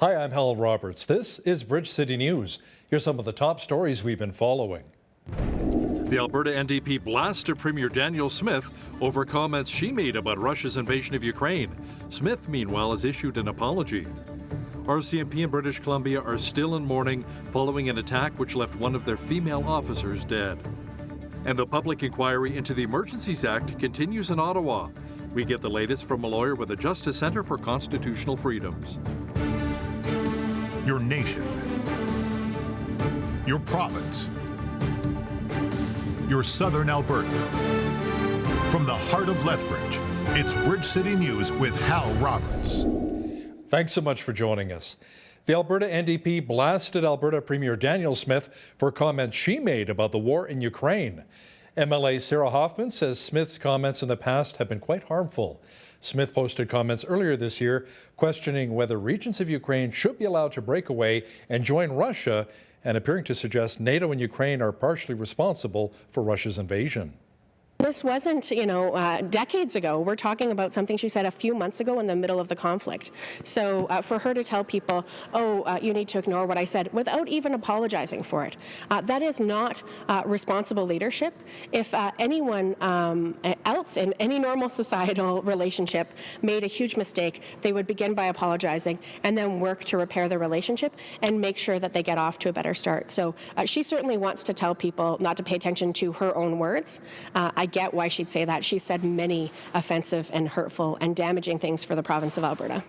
Hi, I'm Hal Roberts. This is Bridge City News. Here's some of the top stories we've been following. The Alberta NDP blasted Premier Danielle Smith over comments she made about Russia's invasion of Ukraine. Smith, meanwhile, has issued an apology. RCMP in British Columbia are still in mourning following an attack which left one of their female officers dead. And the public inquiry into the Emergencies Act continues in Ottawa. We get the latest from a lawyer with the Justice Centre for Constitutional Freedoms. Your nation, your province, your southern Alberta. From the heart of Lethbridge, it's Bridge City News with Hal Roberts. Thanks so much for joining us. The Alberta NDP blasted Alberta Premier Danielle Smith for comments she made about the war in Ukraine. MLA Sarah Hoffman says Smith's comments in the past have been quite harmful. Smith posted comments earlier this year questioning whether regions of Ukraine should be allowed to break away and join Russia, and appearing to suggest NATO and Ukraine are partially responsible for Russia's invasion. This wasn't, decades ago. We're talking about something she said a few months ago in the middle of the conflict. So for her to tell people, you need to ignore what I said without even apologizing for it, that is not responsible leadership. If anyone else in any normal societal relationship made a huge mistake, they would begin by apologizing and then work to repair the relationship and make sure that they get off to a better start. So she certainly wants to tell people not to pay attention to her own words. I get why she'd say that. She said many offensive and hurtful and damaging things for the province of Alberta.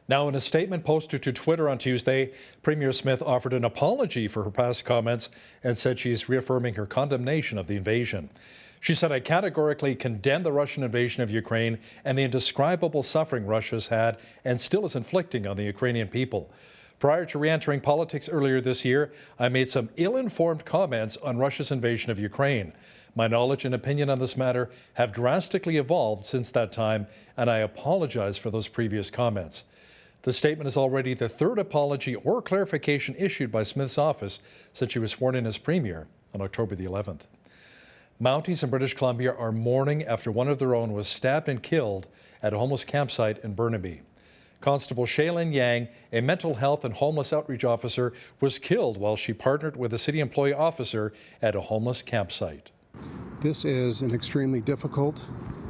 Now, in a statement posted to Twitter on Tuesday, Premier Smith offered an apology for her past comments and said she is reaffirming her condemnation of the invasion. She said, "I categorically condemn the Russian invasion of Ukraine and the indescribable suffering Russia's had and still is inflicting on the Ukrainian people. Prior to re-entering politics earlier this year, I made some ill-informed comments on Russia's invasion of Ukraine. My knowledge and opinion on this matter have drastically evolved since that time, and I apologize for those previous comments." The statement is already the third apology or clarification issued by Smith's office since she was sworn in as Premier on October the 11th. Mounties in British Columbia are mourning after one of their own was stabbed and killed at a homeless campsite in Burnaby. Constable Shaylin Yang, a mental health and homeless outreach officer, was killed while she partnered with a city employee officer at a homeless campsite. This is an extremely difficult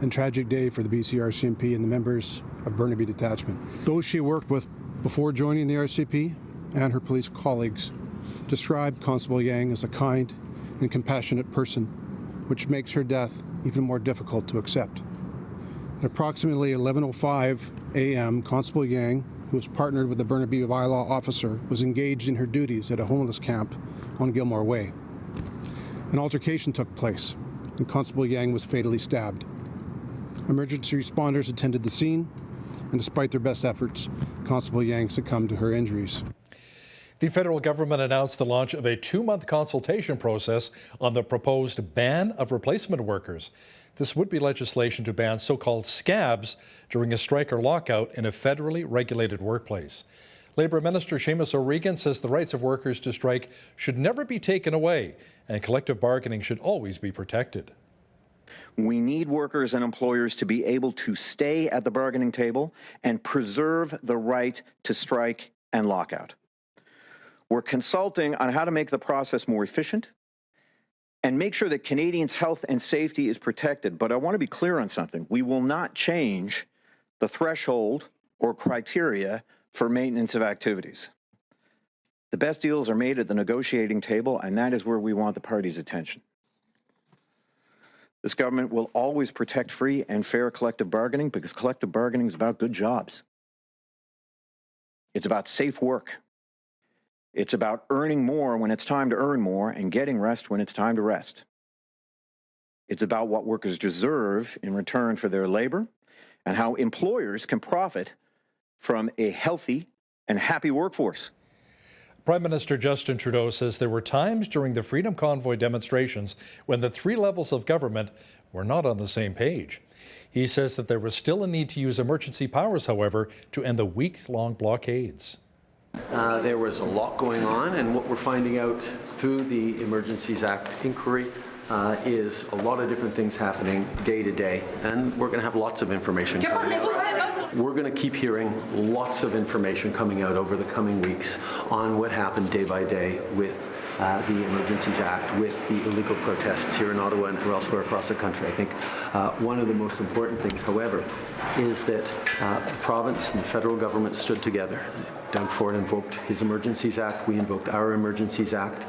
and tragic day for the BC RCMP and the members of Burnaby Detachment. Those she worked with before joining the RCMP and her police colleagues described Constable Yang as a kind and compassionate person, which makes her death even more difficult to accept. At approximately 11:05 a.m., Constable Yang, who was partnered with a Burnaby bylaw officer, was engaged in her duties at a homeless camp on Gilmore Way. An altercation took place, and Constable Yang was fatally stabbed. Emergency responders attended the scene, and despite their best efforts, Constable Yang succumbed to her injuries. The federal government announced the launch of a 2-month consultation process on the proposed ban of replacement workers. This would be legislation to ban so-called scabs during a strike or lockout in a federally regulated workplace. Labour Minister Seamus O'Regan says the rights of workers to strike should never be taken away, and collective bargaining should always be protected. We need workers and employers to be able to stay at the bargaining table and preserve the right to strike and lockout. We're consulting on how to make the process more efficient and make sure that Canadians' health and safety is protected. But I want to be clear on something. We will not change the threshold or criteria for maintenance of activities. The best deals are made at the negotiating table, and that is where we want the parties' attention. This government will always protect free and fair collective bargaining because collective bargaining is about good jobs. It's about safe work. It's about earning more when it's time to earn more and getting rest when it's time to rest. It's about what workers deserve in return for their labor and how employers can profit from a healthy and happy workforce. Prime Minister Justin Trudeau says there were times during the Freedom Convoy demonstrations when the 3 levels of government were not on the same page. He says that there was still a need to use emergency powers, however, to end the weeks-long blockades. There was a lot going on, and what we're finding out through the Emergencies Act inquiry is a lot of different things happening day to day, and we're going to have lots of information coming out. We're going to keep hearing lots of information coming out over the coming weeks on what happened day by day with the Emergencies Act, with the illegal protests here in Ottawa and elsewhere across the country. I think one of the most important things, however, is that the province and the federal government stood together. Doug Ford invoked his Emergencies Act. We invoked our Emergencies Act.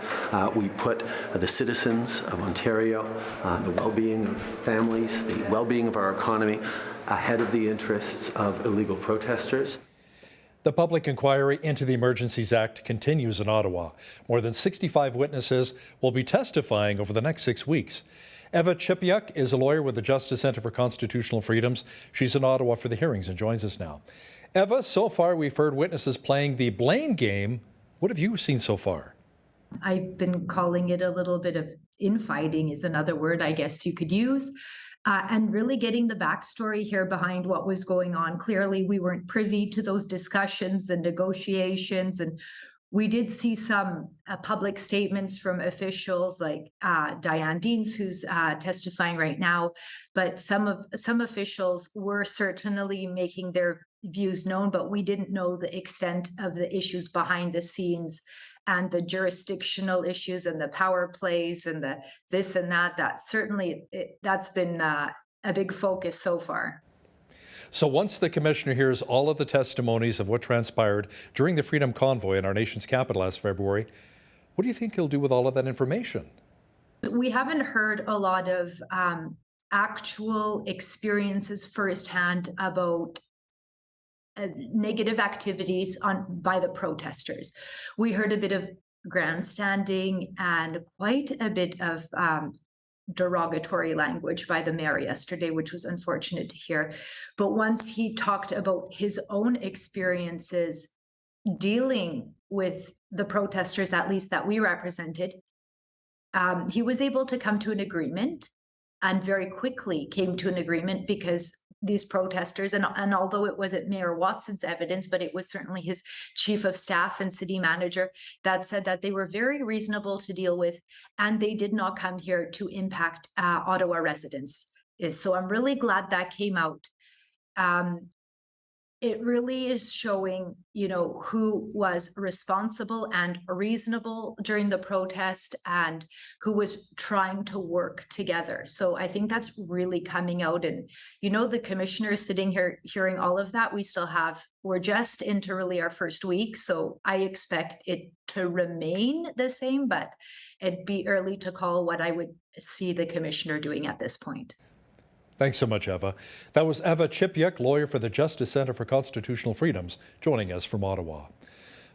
We put the citizens of Ontario, the well-being of families, the well-being of our economy ahead of the interests of illegal protesters. The public inquiry into the Emergencies Act continues in Ottawa. More than 65 witnesses will be testifying over the next 6 weeks. Eva Chipiuk is a lawyer with the Justice Centre for Constitutional Freedoms. She's in Ottawa for the hearings and joins us now. Eva, so far we've heard witnesses playing the blame game. What have you seen so far? I've been calling it a little bit of infighting is another word I guess you could use. And really getting the backstory here behind what was going on. Clearly, we weren't privy to those discussions and negotiations. And we did see some public statements from officials like Diane Deans, who's testifying right now. But some officials were certainly making their views known, but we didn't know the extent of the issues behind the scenes and the jurisdictional issues and the power plays and the this and that. That's been a big focus so far. So once the commissioner hears all of the testimonies of what transpired during the Freedom Convoy in our nation's capital last February, what do you think he'll do with all of that information? We haven't heard a lot of actual experiences firsthand about negative activities by the protesters. We heard a bit of grandstanding and quite a bit of derogatory language by the mayor yesterday, which was unfortunate to hear. But once he talked about his own experiences dealing with the protesters, at least that we represented, he was able to come to an agreement, and very quickly came to an agreement, because these protesters, and although it wasn't Mayor Watson's evidence, but it was certainly his chief of staff and city manager that said that they were very reasonable to deal with, and they did not come here to impact Ottawa residents. So I'm really glad that came out. It really is showing, who was responsible and reasonable during the protest and who was trying to work together. So I think that's really coming out. And, the commissioner is sitting here hearing all of that. We're just into really our first week. So I expect it to remain the same, but it'd be early to call what I would see the commissioner doing at this point. Thanks so much, Eva. That was Eva Chipiuk, lawyer for the Justice Centre for Constitutional Freedoms, joining us from Ottawa.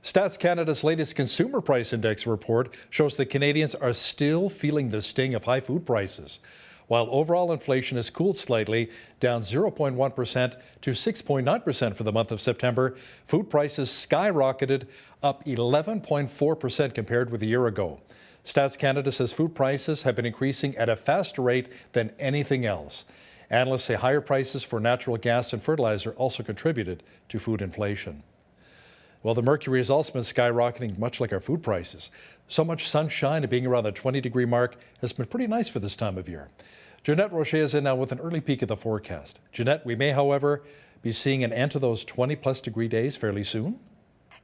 Stats Canada's latest Consumer Price Index report shows that Canadians are still feeling the sting of high food prices. While overall inflation has cooled slightly, down 0.1% to 6.9% for the month of September, food prices skyrocketed, up 11.4% compared with a year ago. Stats Canada says food prices have been increasing at a faster rate than anything else. Analysts say higher prices for natural gas and fertilizer also contributed to food inflation. Well, the mercury has also been skyrocketing, much like our food prices. So much sunshine and being around the 20-degree mark has been pretty nice for this time of year. Jeanette Rocher is in now with an early peek at the forecast. Jeanette, we may, however, be seeing an end to those 20-plus degree days fairly soon.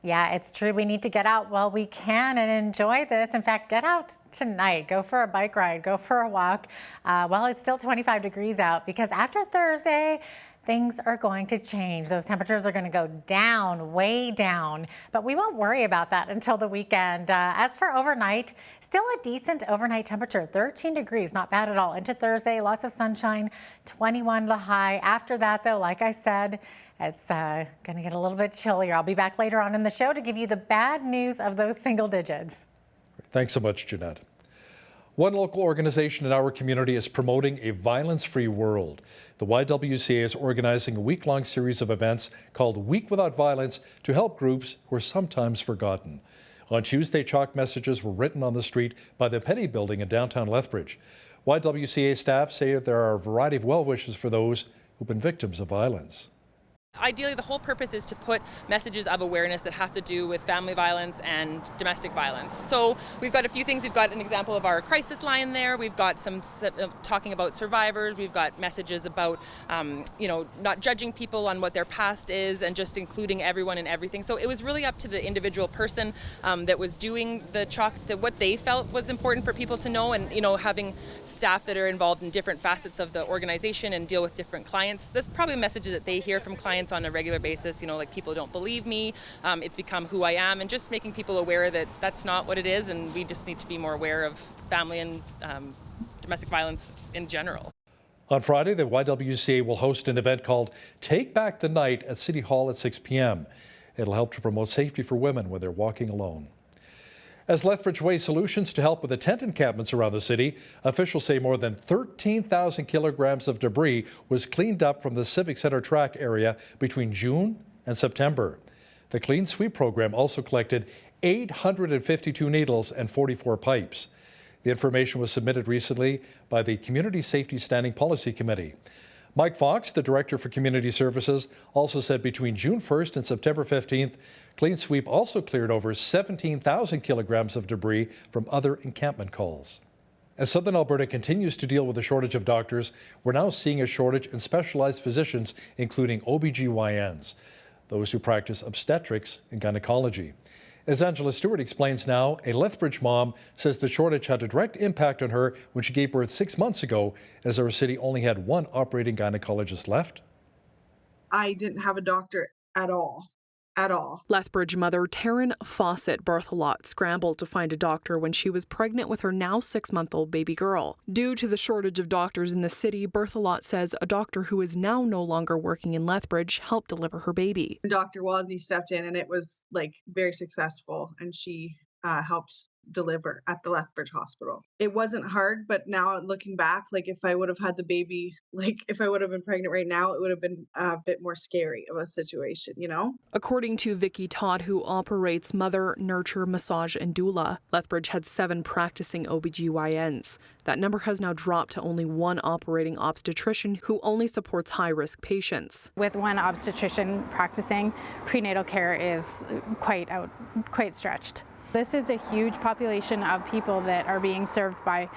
Yeah, it's true. We need to get out while we can and enjoy this. In fact, get out tonight. Go for a bike ride. Go for a walk while it's still 25 degrees out, because after Thursday, things are going to change. Those temperatures are going to go down, way down, but we won't worry about that until the weekend. As for overnight, still a decent overnight temperature, 13 degrees, not bad at all. Into Thursday, lots of sunshine, 21 the high. After that, though, like I said, it's going to get a little bit chillier. I'll be back later on in the show to give you the bad news of those single digits. Thanks so much, Jeanette. One local organization in our community is promoting a violence-free world. The YWCA is organizing a week-long series of events called Week Without Violence to help groups who are sometimes forgotten. On Tuesday, chalk messages were written on the street by the Petty Building in downtown Lethbridge. YWCA staff say there are a variety of well wishes for those who've been victims of violence. Ideally, the whole purpose is to put messages of awareness that have to do with family violence and domestic violence. So we've got a few things. We've got an example of our crisis line there. We've got some talking about survivors. We've got messages about, not judging people on what their past is and just including everyone and everything. So it was really up to the individual person that was doing the chalk to what they felt was important for people to know, and having staff that are involved in different facets of the organization and deal with different clients. That's probably messages that they hear from clients on a regular basis, like people don't believe me, it's become who I am, and just making people aware that that's not what it is, and we just need to be more aware of family and domestic violence in general. On Friday, the YWCA will host an event called Take Back the Night at City Hall at 6 p.m. It'll help to promote safety for women when they're walking alone. As Lethbridge weighs solutions to help with the tent encampments around the city, officials say more than 13,000 kilograms of debris was cleaned up from the Civic Centre track area between June and September. The Clean Sweep program also collected 852 needles and 44 pipes. The information was submitted recently by the Community Safety Standing Policy Committee. Mike Fox, the Director for Community Services, also said between June 1st and September 15th, Clean Sweep also cleared over 17,000 kilograms of debris from other encampment calls. As Southern Alberta continues to deal with a shortage of doctors, we're now seeing a shortage in specialized physicians, including OBGYNs, those who practice obstetrics and gynecology. As Angela Stewart explains now, a Lethbridge mom says the shortage had a direct impact on her when she gave birth 6 months ago, as our city only had one operating gynecologist left. I didn't have a doctor at all. Lethbridge mother Taryn Fawcett Berthelot scrambled to find a doctor when she was pregnant with her now 6-month-old baby girl. Due to the shortage of doctors in the city, Berthelot says a doctor who is now no longer working in Lethbridge helped deliver her baby. Dr. Wozni stepped in and it was very successful, and she helped deliver at the Lethbridge Hospital. It wasn't hard, but now looking back, if I would have had the baby, if I would have been pregnant right now, it would have been a bit more scary of a situation, According to Vicky Todd, who operates Mother, Nurture, Massage and Doula, Lethbridge had 7 practicing OBGYNs. That number has now dropped to only one operating obstetrician who only supports high-risk patients. With one obstetrician practicing, prenatal care is quite stretched. This is a huge population of people that are being served by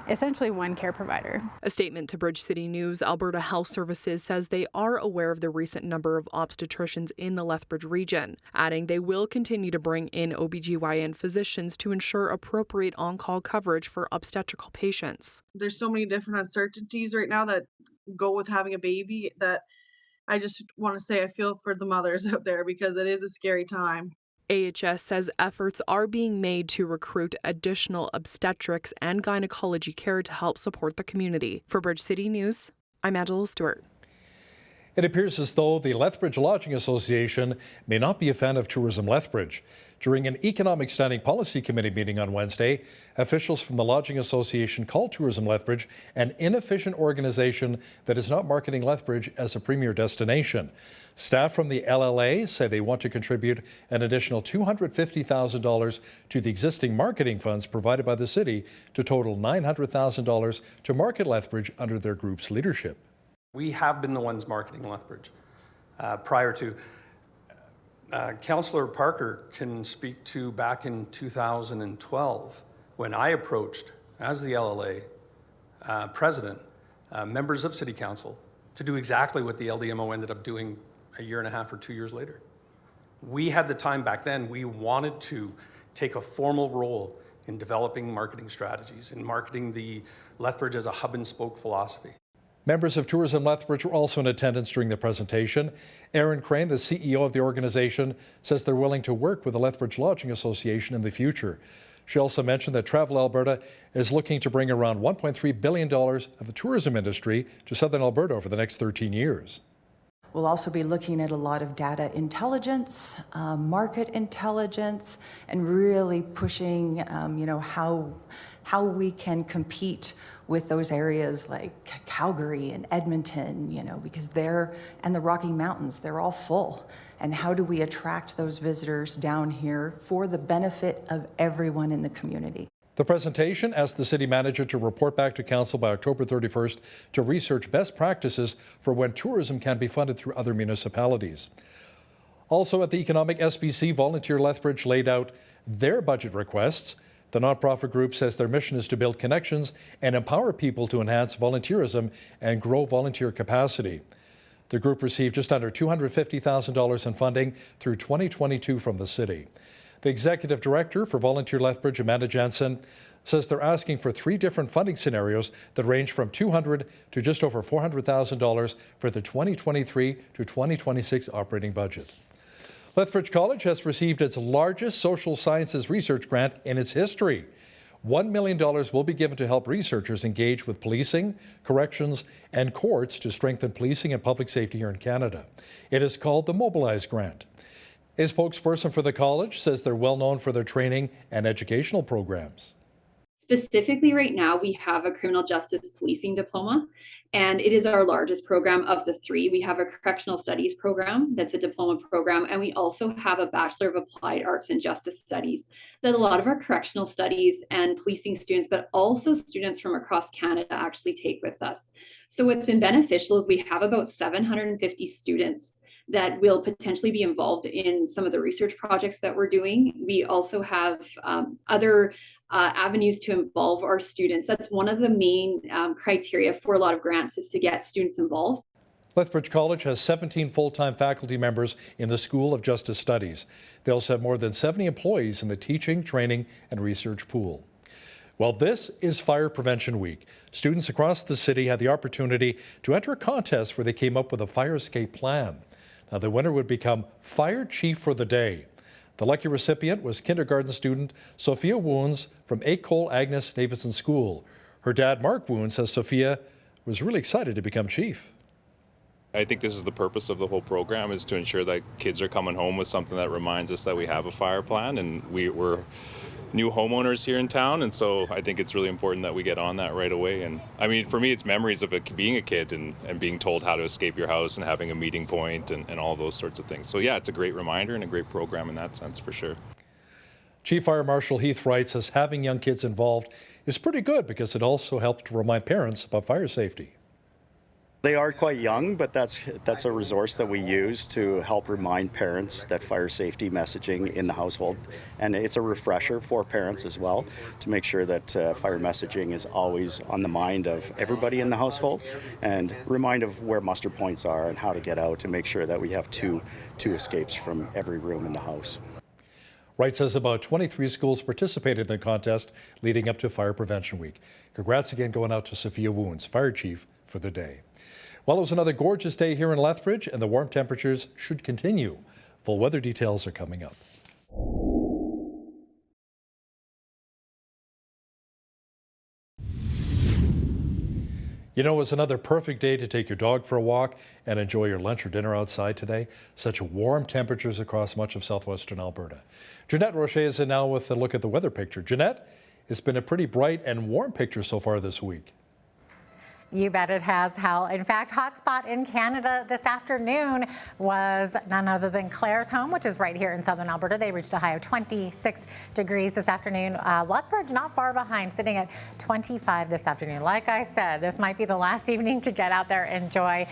essentially one care provider. A statement to Bridge City News, Alberta Health Services says they are aware of the recent number of obstetricians in the Lethbridge region, adding they will continue to bring in OBGYN physicians to ensure appropriate on-call coverage for obstetrical patients. There's so many different uncertainties right now that go with having a baby that I just want to say I feel for the mothers out there, because it is a scary time. AHS says efforts are being made to recruit additional obstetrics and gynecology care to help support the community. For Bridge City News, I'm Angela Stewart. It appears as though the Lethbridge Lodging Association may not be a fan of Tourism Lethbridge. During an Economic Standing Policy Committee meeting on Wednesday, officials from the Lodging Association called Tourism Lethbridge an inefficient organization that is not marketing Lethbridge as a premier destination. Staff from the LLA say they want to contribute an additional $250,000 to the existing marketing funds provided by the city to total $900,000 to market Lethbridge under their group's leadership. We have been the ones marketing Lethbridge prior to. Councillor Parker can speak to back in 2012 when I approached, as the LLA president, members of City Council to do exactly what the LDMO ended up doing a year and a half or 2 years later. We had the time back then. We wanted to take a formal role in developing marketing strategies, in marketing the Lethbridge as a hub and spoke philosophy. Members of Tourism Lethbridge were also in attendance during the presentation. Erin Crane, the CEO of the organization, says they're willing to work with the Lethbridge Lodging Association in the future. She also mentioned that Travel Alberta is looking to bring around $1.3 billion of the tourism industry to Southern Alberta over the next 13 years. We'll also be looking at a lot of data intelligence, market intelligence, and really pushing, how we can compete with those areas like Calgary and Edmonton, because and the Rocky Mountains, they're all full. And how do we attract those visitors down here for the benefit of everyone in the community? The presentation asked the city manager to report back to council by October 31st to research best practices for when tourism can be funded through other municipalities. Also at the Economic SBC, Volunteer Lethbridge laid out their budget requests. The nonprofit group says their mission is to build connections and empower people to enhance volunteerism and grow volunteer capacity. The group received just under $250,000 in funding through 2022 from the city. The executive director for Volunteer Lethbridge, Amanda Jansen, says they're asking for 3 different funding scenarios that range from $200,000 to just over $400,000 for the 2023 to 2026 operating budget. Lethbridge College has received its largest social sciences research grant in its history. $1 million will be given to help researchers engage with policing, corrections, and courts to strengthen policing and public safety here in Canada. It is called the Mobilize Grant. A spokesperson for the college says they're well known for their training and educational programs. Specifically right now, we have a criminal justice policing diploma, and it is our largest program of the 3. We have a correctional studies program that's a diploma program, and we also have a Bachelor of Applied Arts and Justice Studies that a lot of our correctional studies and policing students, but also students from across Canada actually take with us. So what's been beneficial is we have about 750 students that will potentially be involved in some of the research projects that we're doing. We also have other avenues to involve our students. That's one of the main criteria for a lot of grants, is to get students involved. Lethbridge College has 17 full-time faculty members in the School of Justice Studies. They also have more than 70 employees in the teaching, training, and research pool. Well, this is Fire Prevention Week. Students across the city had the opportunity to enter a contest where they came up with a fire escape plan. Now, the winner would become Fire Chief for the day. The lucky recipient was kindergarten student Sophia Woons from École Agnes Davidson School. Her dad, Mark Woons, says Sophia was really excited to become chief. I think this is the purpose of the whole program, is to ensure that kids are coming home with something that reminds us that we have a fire plan, and we're new homeowners here in town, and so I think it's really important that we get on that right away. And I mean, for me, it's memories of being a kid and being told how to escape your house and having a meeting point and all those sorts of things. So yeah, it's a great reminder and a great program in that sense, for sure. Chief Fire Marshal Heath Wright says having young kids involved is pretty good because it also helps to remind parents about fire safety. They are quite young, but that's a resource that we use to help remind parents that fire safety messaging in the household. And it's a refresher for parents as well to make sure that fire messaging is always on the mind of everybody in the household, and remind of where muster points are and how to get out to make sure that we have two escapes from every room in the house. Wright says about 23 schools participated in the contest leading up to Fire Prevention Week. Congrats again going out to Sophia Woons, Fire Chief for the day. Well, it was another gorgeous day here in Lethbridge, and the warm temperatures should continue. Full weather details are coming up. You know, it was another perfect day to take your dog for a walk and enjoy your lunch or dinner outside today. Such warm temperatures across much of southwestern Alberta. Jeanette Rocher is in now with a look at the weather picture. Jeanette, it's been a pretty bright and warm picture so far this week. You bet it has, Hal. In fact, hotspot in Canada this afternoon was none other than Claire's home, which is right here in southern Alberta. They reached a high of 26 degrees this afternoon. Lethbridge not far behind, sitting at 25 this afternoon. Like I said, this might be the last evening to get out there and enjoy.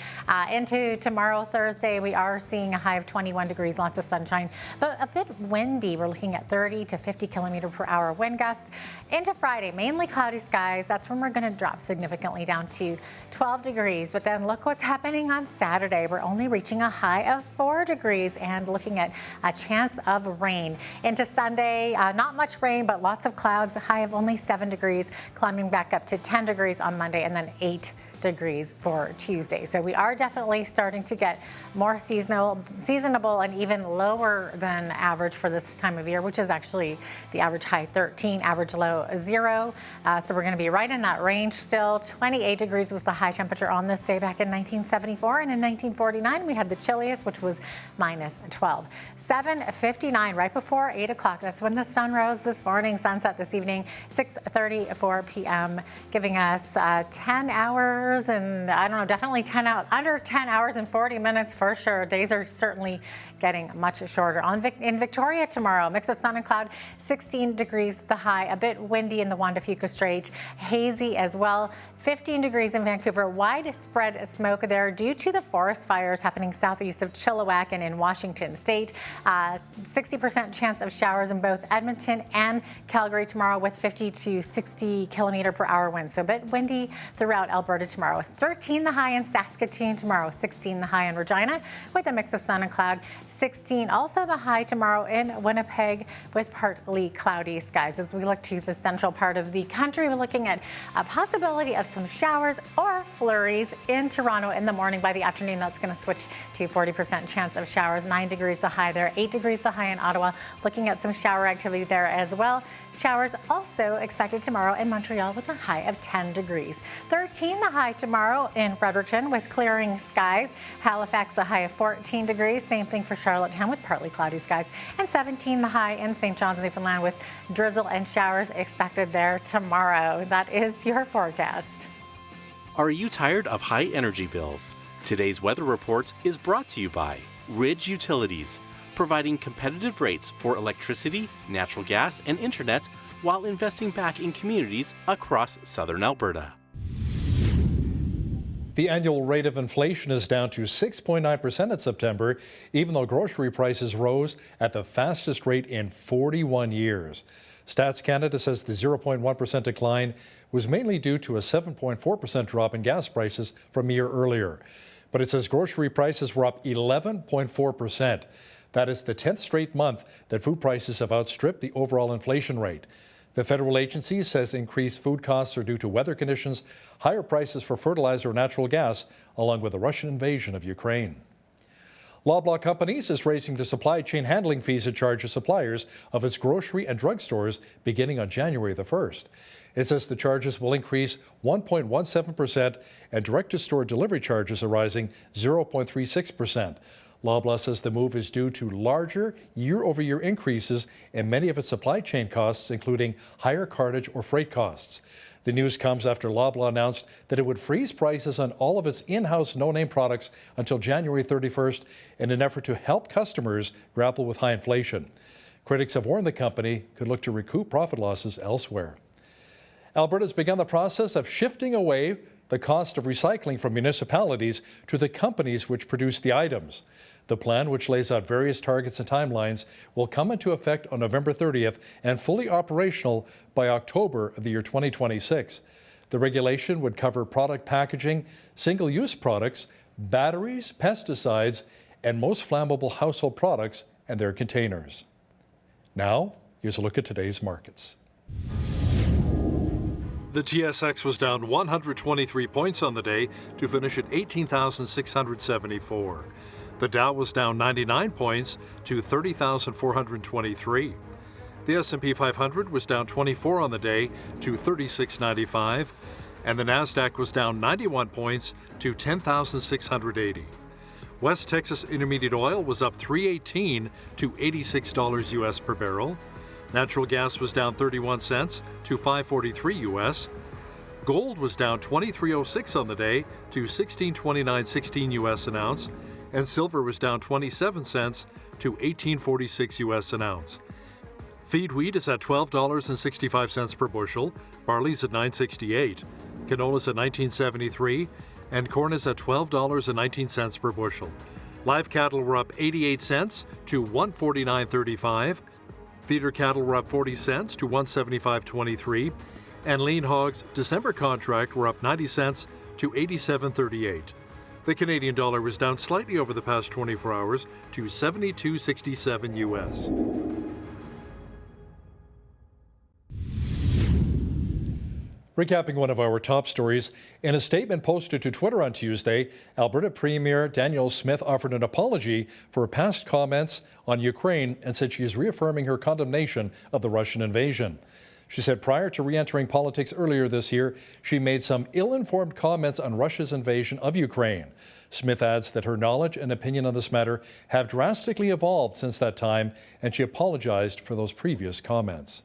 Into tomorrow, Thursday, we are seeing a high of 21 degrees, lots of sunshine, but a bit windy. We're looking at 30 to 50 kilometer per hour wind gusts. Into Friday, mainly cloudy skies. That's when we're going to drop significantly down to 12 degrees, but then look what's happening on Saturday. We're only reaching a high of 4 degrees and looking at a chance of rain. Into Sunday, not much rain, but lots of clouds, a high of only 7 degrees, climbing back up to 10 degrees on Monday, and then 8 degrees for Tuesday. So we are definitely starting to get more seasonable and even lower than average for this time of year, which is actually the average high 13, average low 0. So we're going to be right in that range still. 28 degrees degrees was the high temperature on this day back in 1974, and in 1949 we had the chilliest, which was -12. 7:59 right before 8 o'clock. That's when the sun rose this morning, sunset this evening, 6:34 p.m., giving us 10 hours and definitely under 10 hours and 40 minutes for sure. Days are certainly getting much shorter. In Victoria tomorrow, mix of sun and cloud, 16 degrees the high, a bit windy in the Juan de Fuca Strait, hazy as well. 15 degrees in Vancouver. Widespread smoke there due to the forest fires happening southeast of Chilliwack and in Washington State. 60% chance of showers in both Edmonton and Calgary tomorrow with 50 to 60 kilometer per hour winds. So a bit windy throughout Alberta tomorrow. 13 the high in Saskatoon tomorrow. 16 the high in Regina with a mix of sun and cloud. 16 also the high tomorrow in Winnipeg with partly cloudy skies. As we look to the central part of the country, we're looking at a possibility of some showers or flurries in Toronto in the morning. By the afternoon, that's going to switch to 40% chance of showers. 9 degrees the high there, 8 degrees the high in Ottawa. Looking at some shower activity there as well. Showers also expected tomorrow in Montreal with a high of 10 degrees. 13 the high tomorrow in Fredericton with clearing skies. Halifax a high of 14 degrees. Same thing for Charlottetown with partly cloudy skies. And 17 the high in St. John's, Newfoundland with drizzle and showers expected there tomorrow. That is your forecast. Are you tired of high energy bills? Today's weather report is brought to you by Ridge Utilities, providing competitive rates for electricity, natural gas, and internet while investing back in communities across southern Alberta. The annual rate of inflation is down to 6.9% in September, even though grocery prices rose at the fastest rate in 41 years. Stats Canada says the 0.1% decline was mainly due to a 7.4% drop in gas prices from a year earlier. But it says grocery prices were up 11.4%. That is the 10th straight month that food prices have outstripped the overall inflation rate. The federal agency says increased food costs are due to weather conditions, higher prices for fertilizer and natural gas, along with the Russian invasion of Ukraine. Loblaw Companies is raising the supply chain handling fees it charges suppliers of its grocery and drugstores beginning on January the 1st. It says the charges will increase 1.17% and direct-to-store delivery charges are rising 0.36%. Loblaw says the move is due to larger year-over-year increases in many of its supply chain costs, including higher cartage or freight costs. The news comes after Loblaw announced that it would freeze prices on all of its in-house no-name products until January 31st in an effort to help customers grapple with high inflation. Critics have warned the company could look to recoup profit losses elsewhere. Alberta's begun the process of shifting away the cost of recycling from municipalities to the companies which produce the items. The plan, which lays out various targets and timelines, will come into effect on November 30th and fully operational by October of the year 2026. The regulation would cover product packaging, single-use products, batteries, pesticides, and most flammable household products and their containers. Now, here's a look at today's markets. The TSX was down 123 points on the day to finish at 18,674. The Dow was down 99 points to 30,423. The S&P 500 was down 24 on the day to 3695, and the Nasdaq was down 91 points to 10,680. West Texas Intermediate Oil was up $3.18 to $86 US per barrel. Natural gas was down 31 cents to $5.43 US. Gold was down 23.06 on the day to $16.29.16 US an ounce, and silver was down 27 cents to $18.46 US an ounce. Feed wheat is at $12.65 per bushel, barley's at $9.68, canola's at $19.73, and corn is at $12.19 per bushel. Live cattle were up 88 cents to $149.35. Feeder cattle were up 40 cents to $175.23, and lean hogs December contract were up 90 cents to $87.38. The Canadian dollar was down slightly over the past 24 hours to 72.67 US. Recapping one of our top stories, in a statement posted to Twitter on Tuesday, Alberta Premier Danielle Smith offered an apology for her past comments on Ukraine and said she is reaffirming her condemnation of the Russian invasion. She said prior to re-entering politics earlier this year, she made some ill-informed comments on Russia's invasion of Ukraine. Smith adds that her knowledge and opinion on this matter have drastically evolved since that time, and she apologized for those previous comments.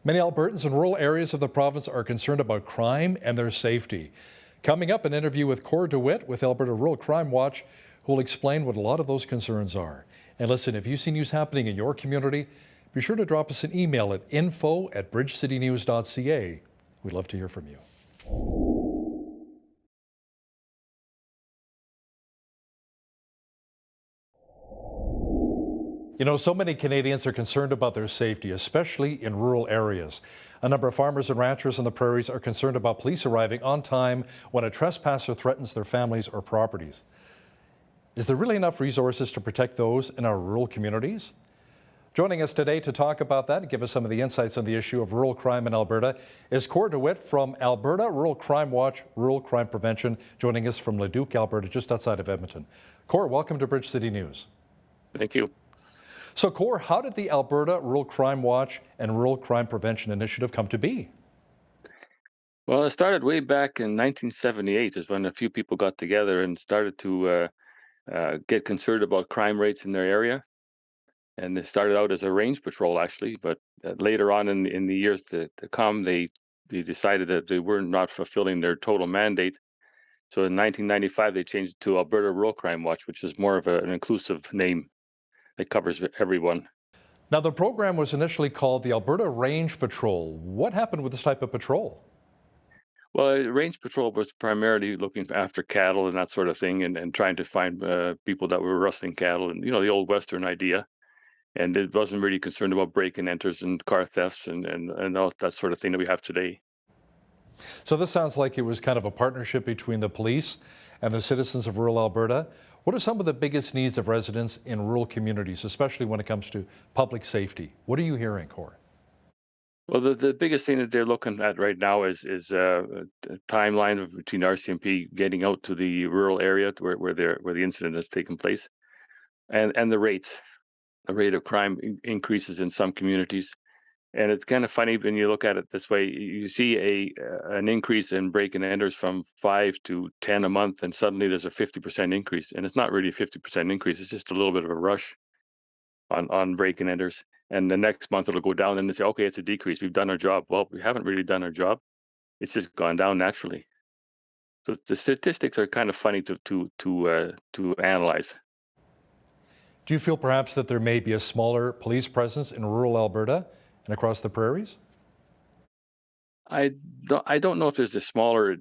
Many Albertans in rural areas of the province are concerned about crime and their safety. Coming up, an interview with Cor DeWitt with Alberta Rural Crime Watch, who will explain what a lot of those concerns are. And listen, if you see news happening in your community, be sure to drop us an email at info@bridgecitynews.ca. We'd love to hear from you. You know, so many Canadians are concerned about their safety, especially in rural areas. A number of farmers and ranchers in the prairies are concerned about police arriving on time when a trespasser threatens their families or properties. Is there really enough resources to protect those in our rural communities? Joining us today to talk about that and give us some of the insights on the issue of rural crime in Alberta is Cor DeWitt from Alberta Rural Crime Watch, Rural Crime Prevention, joining us from Leduc, Alberta, just outside of Edmonton. Cor, welcome to Bridge City News. Thank you. So, Cor, how did the Alberta Rural Crime Watch and Rural Crime Prevention Initiative come to be? Well, it started way back in 1978 is when a few people got together and started to get concerned about crime rates in their area. And they started out as a range patrol, actually, but later on in the years to come, they decided that they were not fulfilling their total mandate. So in 1995, they changed it to Alberta Rural Crime Watch, which is more of an inclusive name that covers everyone. Now, the program was initially called the Alberta Range Patrol. What happened with this type of patrol? Well, range patrol was primarily looking after cattle and that sort of thing, and trying to find people that were rustling cattle, and the old Western idea. And it wasn't really concerned about break and enters and car thefts and all that sort of thing that we have today. So this sounds like it was kind of a partnership between the police and the citizens of rural Alberta. What are some of the biggest needs of residents in rural communities, especially when it comes to public safety? What are you hearing, Cor? Well, the biggest thing that they're looking at right now is a timeline between RCMP getting out to the rural area where the incident has taken place, and the rates. The rate of crime increases in some communities, and it's kind of funny when you look at it this way. You see an increase in break and enters from 5 to 10 a month, and suddenly there's a 50% increase, and it's not really a 50% increase. It's just a little bit of a rush on break and enters, and the next month it'll go down, and they say, okay, it's a decrease. We've done our job. Well, we haven't really done our job. It's just gone down naturally. So the statistics are kind of funny to analyze. Do you feel perhaps that there may be a smaller police presence in rural Alberta and across the prairies? I don't know if there's a smaller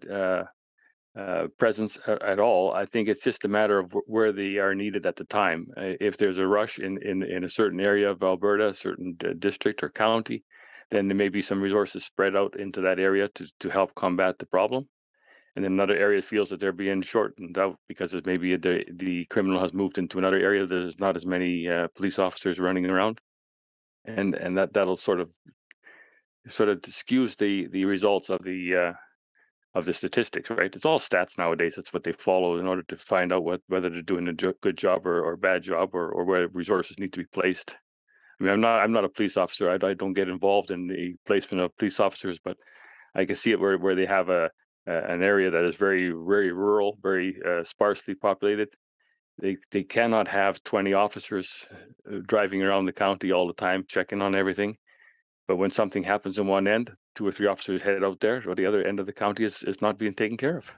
presence at all. I think it's just a matter of where they are needed at the time. If there's a rush in a certain area of Alberta, a certain district or county, then there may be some resources spread out into that area to help combat the problem. And then another area feels that they're being shortened out because maybe the criminal has moved into another area. There's not as many police officers running around, and that'll sort of skews the results of the statistics, right? It's all stats nowadays. That's what they follow in order to find out whether they're doing a good job or bad job, or where resources need to be placed. I mean, I'm not a police officer. I don't get involved in the placement of police officers, but I can see it where they have an area that is very, very rural, very sparsely populated. They cannot have 20 officers driving around the county all the time, checking on everything. But when something happens in one end, 2 or 3 officers head out there, or the other end of the county is not being taken care of.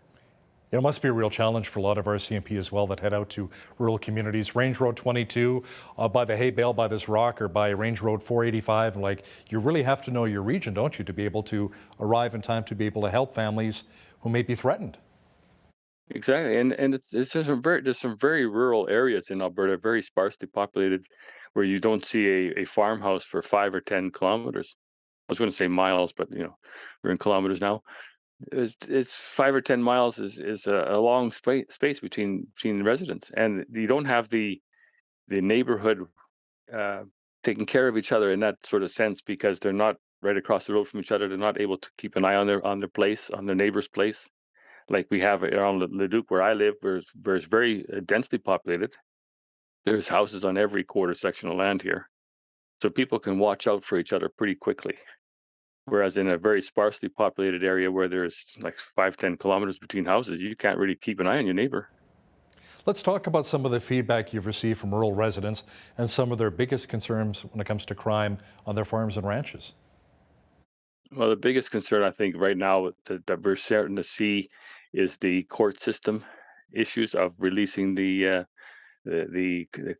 It must be a real challenge for a lot of RCMP as well that head out to rural communities. Range Road 22, by the hay bale, by this rock, or by Range Road 485. Like, you really have to know your region, don't you, to be able to arrive in time to be able to help families who may be threatened. Exactly, and there's some very rural areas in Alberta, very sparsely populated, where you don't see a farmhouse for 5 or 10 kilometers. I was going to say miles, but we're in kilometers now. It's 5 or 10 miles is a long space between residents, and you don't have the neighborhood taking care of each other in that sort of sense, because they're not right across the road from each other. They're not able to keep an eye on their place, on their neighbor's place, like we have around Leduc where I live, where it's very densely populated. There's houses on every quarter section of land here, so people can watch out for each other pretty quickly. Whereas in a very sparsely populated area where there's like 5-10 kilometers between houses, you can't really keep an eye on your neighbor. Let's talk about some of the feedback you've received from rural residents and some of their biggest concerns when it comes to crime on their farms and ranches. Well, the biggest concern I think right now that we're starting to see is the court system issues of releasing the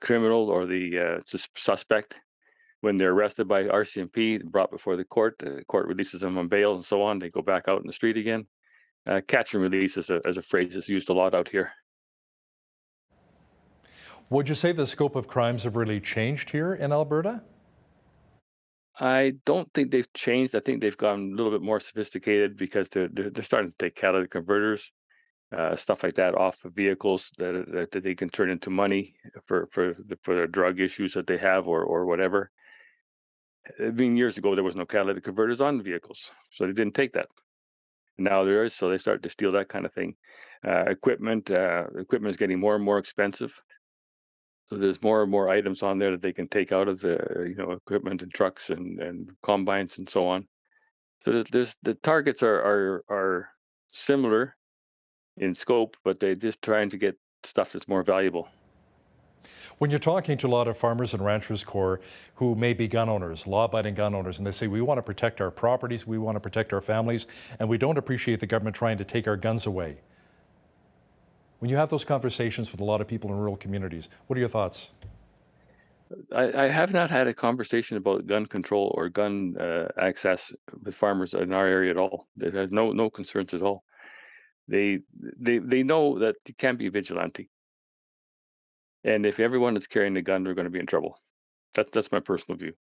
criminal or the suspect when they're arrested by RCMP, brought before the court releases them on bail and so on. They go back out in the street again. Catch and release is a phrase that's used a lot out here. Would you say the scope of crimes have really changed here in Alberta? I don't think they've changed. I think they've gotten a little bit more sophisticated because they're starting to take catalytic converters, stuff like that, off of vehicles that they can turn into money for their drug issues that they have or whatever. I mean, years ago there was no catalytic converters on the vehicles, so they didn't take that. Now there is, so they start to steal that kind of thing. Equipment is getting more and more expensive. So there's more and more items on there that they can take out of the equipment and trucks and combines and so on. So there's the targets are similar in scope, but they're just trying to get stuff that's more valuable. When you're talking to a lot of farmers and ranchers core who may be gun owners, law-abiding gun owners, and they say, we want to protect our properties, we want to protect our families, and we don't appreciate the government trying to take our guns away. When you have those conversations with a lot of people in rural communities, what are your thoughts? I have not had a conversation about gun control or gun access with farmers in our area at all. They have no concerns at all. They know that you can't be vigilante. And if everyone is carrying a gun, they're going to be in trouble. That's my personal view.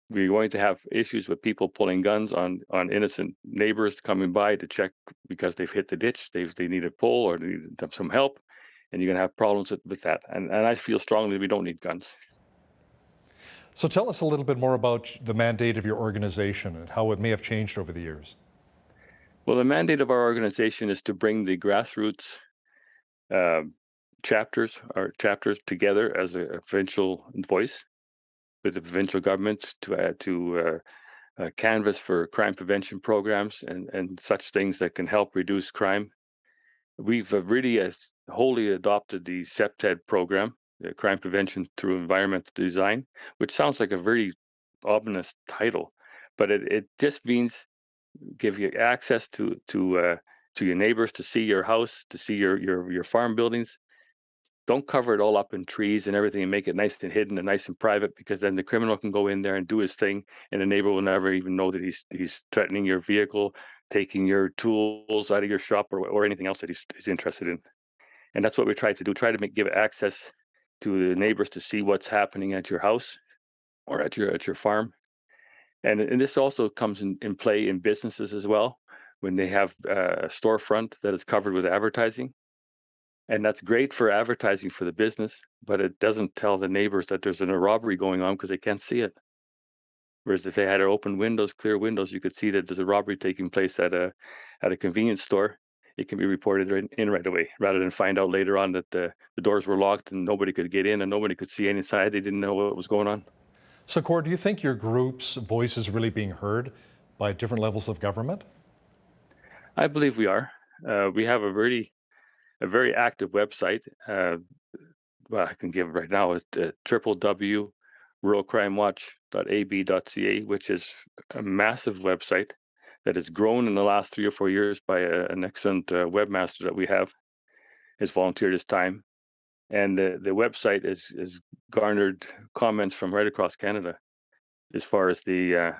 We're going to have issues with people pulling guns on innocent neighbors coming by to check because they've hit the ditch, they need a pull or they need some help, and you're going to have problems with that. And I feel strongly we don't need guns. So tell us a little bit more about the mandate of your organization and how it may have changed over the years. Well, the mandate of our organization is to bring the grassroots chapters together as a provincial voice with the provincial government to canvas for crime prevention programs and such things that can help reduce crime. We've really wholly adopted the CPTED program, the Crime Prevention Through Environmental Design, which sounds like a very ominous title, but it just means give you access to your neighbors, to see your house, to see your farm buildings. Don't cover it all up in trees and everything and make it nice and hidden and nice and private, because then the criminal can go in there and do his thing and the neighbor will never even know that he's threatening your vehicle, taking your tools out of your shop or anything else that he's interested in. And that's what we try to do, give access to the neighbors to see what's happening at your house or at your farm. And this also comes in play in businesses as well, when they have a storefront that is covered with advertising. And that's great for advertising for the business, but it doesn't tell the neighbors that there's a robbery going on because they can't see it. Whereas if they had open windows, clear windows, you could see that there's a robbery taking place at a convenience store. It can be reported right away, rather than find out later on that the doors were locked and nobody could get in and nobody could see inside. They didn't know what was going on. So, Cord, do you think your group's voice is really being heard by different levels of government? I believe we are. We have a very active website. Well, I can give it right now. It's www.ruralcrimewatch.ab.ca, which is a massive website that has grown in the last 3 or 4 years by an excellent webmaster that we have. Has volunteered his time, and the website is garnered comments from right across Canada as far as the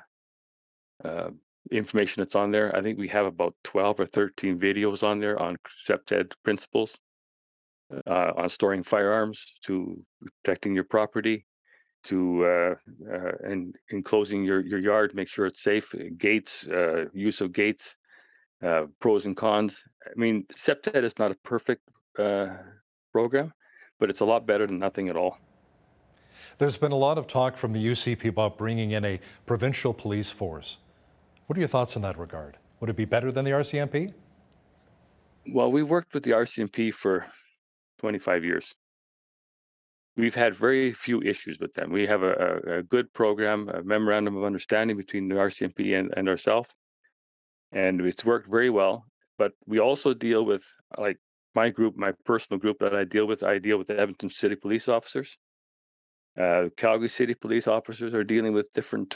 information that's on there. I think we have about 12 or 13 videos on there on CPTED principles, on storing firearms, to protecting your property, to and enclosing your yard, make sure it's safe, gates, use of gates, pros and cons. I mean, CPTED is not a perfect program, but it's a lot better than nothing at all. There's been a lot of talk from the UCP about bringing in a provincial police force. What are your thoughts in that regard? Would it be better than the RCMP? Well, we worked with the RCMP for 25 years. we've had very few issues with them. We have a good program, a memorandum of understanding between the RCMP and ourselves, and it's worked very well. But we also deal with, like my group, my personal group that I deal with the Edmonton City police officers. Calgary City police officers are dealing with different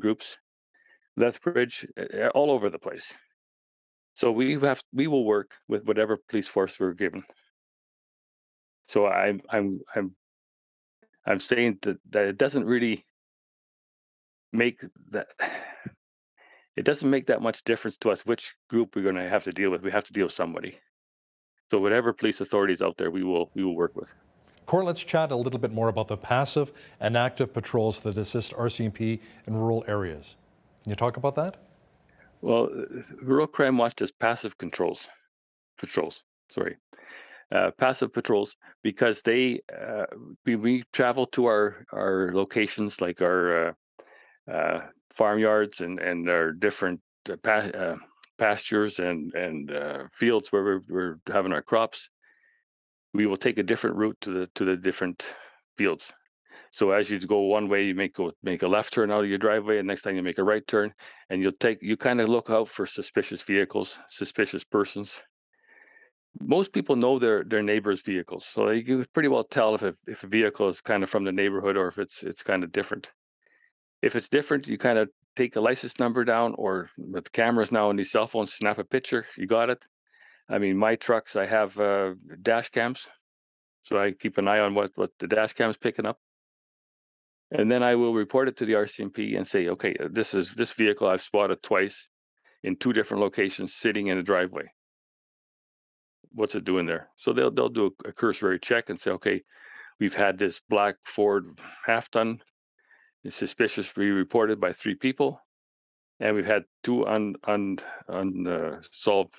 groups. Lethbridge, all over the place. So we will work with whatever police force we're given. So I'm saying that it doesn't really make that it doesn't make that much difference to us which group we're going to have to deal with. We have to deal with somebody. So whatever police authorities out there, we will work with. Cor, let's chat a little bit more about the passive and active patrols that assist RCMP in rural areas. Can you talk about that? Well, Rural Crime Watch does passive patrols. Passive patrols, because we travel to our locations, like our farmyards and our different pastures and fields where we're having our crops. We will take a different route to the different fields. So as you go one way, you make a left turn out of your driveway, and next time you make a right turn, and you kind of look out for suspicious vehicles, suspicious persons. Most people know their neighbors' vehicles, so you can pretty well tell if a vehicle is kind of from the neighborhood or if it's kind of different. If it's different, you kind of take the license number down, or with cameras now on these cell phones, snap a picture. You got it. I mean, my trucks, I have dash cams, so I keep an eye on what the dash cam's picking up. And then I will report it to the RCMP and say, okay, this vehicle I've spotted twice in 2 different locations sitting in a driveway. What's it doing there? So they'll do a cursory check and say, okay, we've had this black Ford half-ton. It's suspiciously reported by 3 people, and we've had 2 unsolved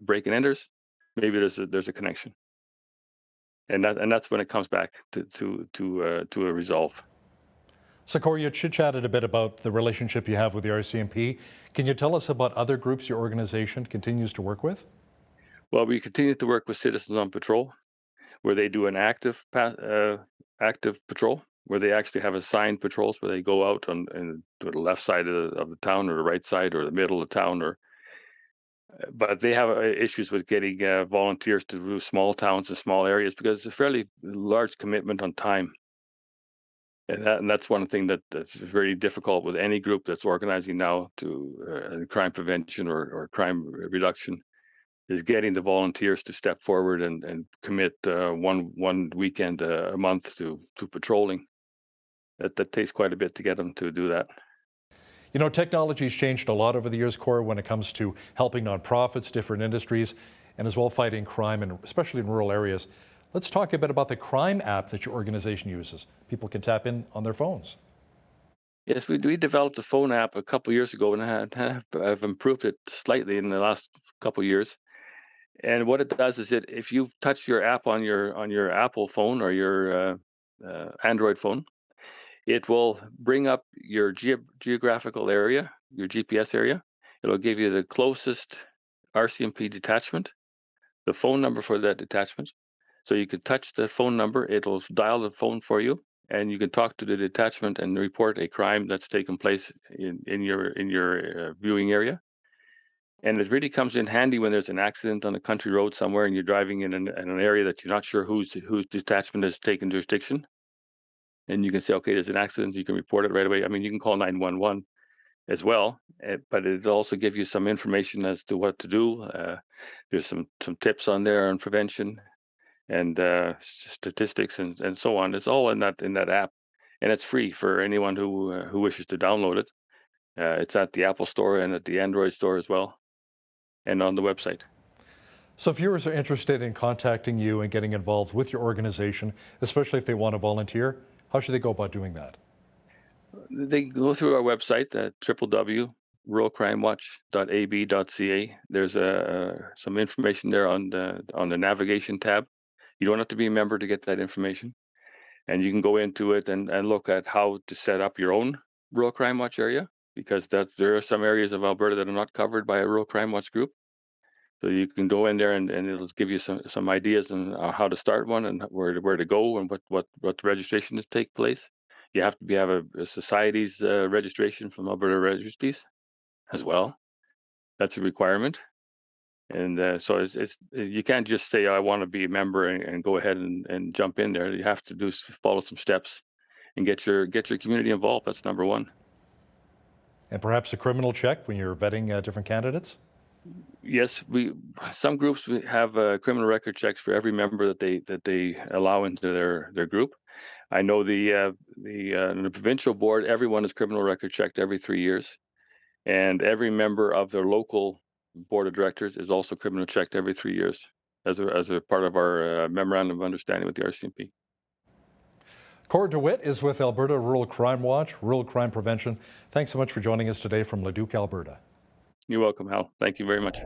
break-and enters. Maybe there's a connection, and that's when it comes back to a resolve. So, Cor, you chit-chatted a bit about the relationship you have with the RCMP. Can you tell us about other groups your organization continues to work with? Well, we continue to work with Citizens on Patrol, where they do an active patrol, where they actually have assigned patrols where they go out to the left side of the town, or the right side, or the middle of town, but they have issues with getting volunteers to do small towns and small areas, because it's a fairly large commitment on time. And that's one thing that's very difficult with any group that's organizing now to crime prevention or crime reduction, is getting the volunteers to step forward and commit one weekend a month to patrolling. That takes quite a bit to get them to do that. You know, technology's changed a lot over the years, Cor, when it comes to helping nonprofits, different industries, and as well fighting crime, and especially in rural areas. Let's talk a bit about the crime app that your organization uses. People can tap in on their phones. Yes, we developed a phone app a couple years ago, and I've improved it slightly in the last couple years. And what it does is if you touch your app on your Apple phone or your Android phone, it will bring up your geographical area, your GPS area. It'll give you the closest RCMP detachment, the phone number for that detachment. So you can touch the phone number, it'll dial the phone for you, and you can talk to the detachment and report a crime that's taken place in your viewing area. And it really comes in handy when there's an accident on a country road somewhere and you're driving in an area that you're not sure whose detachment has taken jurisdiction. And you can say, okay, there's an accident, you can report it right away. I mean, you can call 911 as well, but it'll also give you some information as to what to do. There's some tips on there on prevention and statistics and so on. It's all in that app, and it's free for anyone who wishes to download it. It's at the Apple Store and at the Android Store as well, and on the website. So if viewers are interested in contacting you and getting involved with your organization, especially if they want to volunteer, how should they go about doing that? They go through our website at www.ruralcrimewatch.ab.ca. There's some information there on the navigation tab. You don't have to be a member to get that information. And you can go into it and look at how to set up your own Rural Crime Watch area, because there are some areas of Alberta that are not covered by a Rural Crime Watch group. So you can go in there and it'll give you some ideas on how to start one and where to go and what the registration to take place. You have to have a society's registration from Alberta Registries as well. That's a requirement. And so it's you can't just say I want to be a member and go ahead and jump in there. You have to follow some steps and get your community involved. That's number one. And perhaps a criminal check when you're vetting different candidates? Yes, some groups we have criminal record checks for every member that they allow into their group. I know the provincial board, everyone is criminal record checked every 3 years, and every member of their local board of directors is also criminal checked every 3 years as a part of our memorandum of understanding with the RCMP. Cord DeWitt is with Alberta Rural Crime Watch, Rural Crime Prevention. Thanks so much for joining us today from Leduc, Alberta. You're welcome, Hal. Thank you very much.